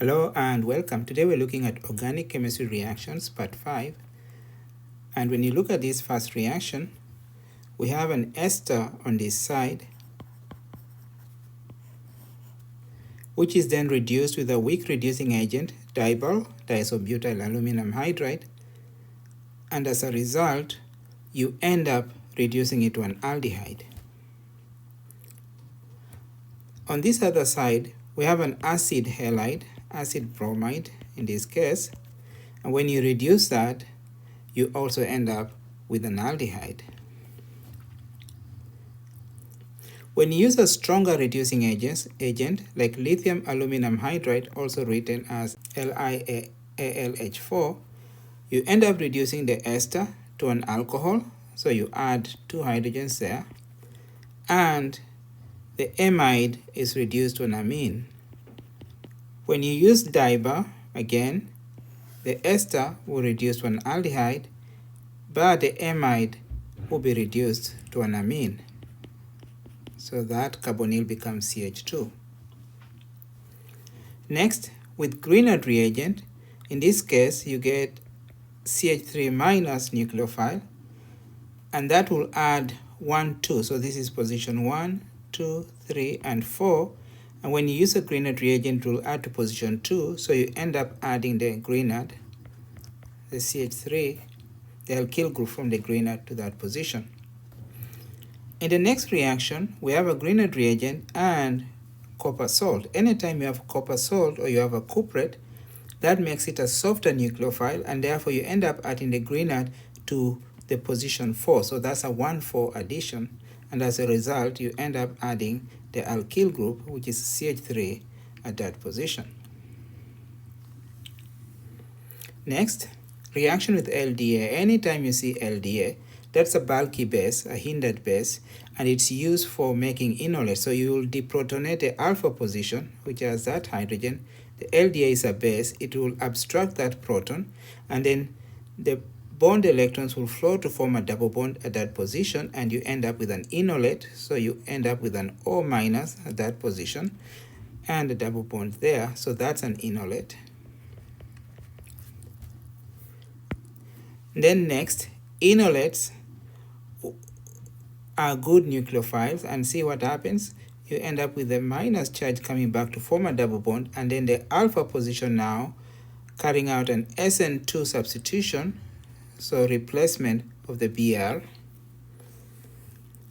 Hello and welcome. Today we're looking at organic chemistry reactions, part 5. And when you look at this first reaction, we have an ester on this side, which is then reduced with a weak reducing agent, Dibal, diisobutyl aluminum hydride, and as a result, you end up reducing it to an aldehyde. On this other side, we have an acid halide, acid bromide in this case, and when you reduce that, you also end up with an aldehyde. When you use a stronger reducing agent like lithium aluminum hydride, also written as LiAlH4, you end up reducing the ester to an alcohol, so you add 2 hydrogens there, and the amide is reduced to an amine. When you use Dibal, again, the ester will reduce to an aldehyde, but the amide will be reduced to an amine. So that carbonyl becomes CH2. Next, with Grignard reagent, in this case you get CH3 minus nucleophile, and that will add 1, 2. So this is position 1, 2, 3, and 4. And when you use a Grignard reagent, it will add to position 2, so you end up adding the Grignard, the CH3, the alkyl group from the Grignard to that position. In the next reaction, we have a Grignard reagent and copper salt. Anytime you have copper salt or you have a cuprate, that makes it a softer nucleophile, and therefore you end up adding the Grignard to the position 4. So that's a 1,4 addition, and as a result, you end up adding the alkyl group, which is CH3, at that position. Next, reaction with LDA. Anytime you see LDA, that's a bulky base, a hindered base, and it's used for making enolate. So you will deprotonate the alpha position, which has that hydrogen. The LDA is a base. It will abstract that proton, and then the bond electrons will flow to form a double bond at that position, and you end up with an enolate. So you end up with an O minus at that position and a double bond there. So that's an enolate. Then next, enolates are good nucleophiles, and see what happens. You end up with a minus charge coming back to form a double bond, and then the alpha position now carrying out an SN2 substitution, so replacement of the Br,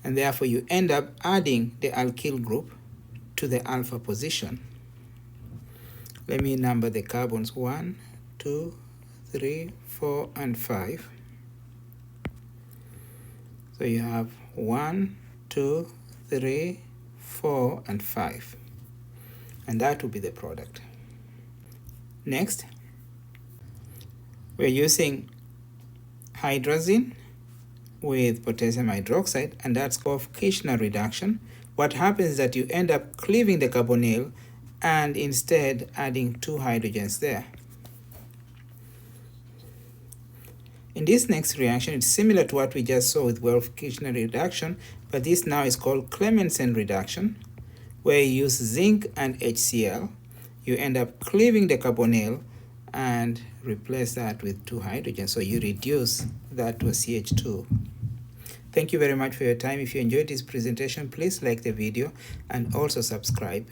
and therefore you end up adding the alkyl group to the alpha position. Let me number the carbons: 1, 2, 3, 4, and 5. So you have 1, 2, 3, 4, and 5, and that will be the product. Next, we're using hydrazine with potassium hydroxide, and that's Wolff-Kishner reduction. What happens is that you end up cleaving the carbonyl and instead adding 2 hydrogens there. In this next reaction, it's similar to what we just saw with Wolff-Kishner reduction, but this now is called Clemensen reduction, where you use zinc and HCl. You end up cleaving the carbonyl and replace that with 2 hydrogens, so you reduce that to a CH2. Thank you very much for your time. If you enjoyed this presentation, please like the video and also subscribe.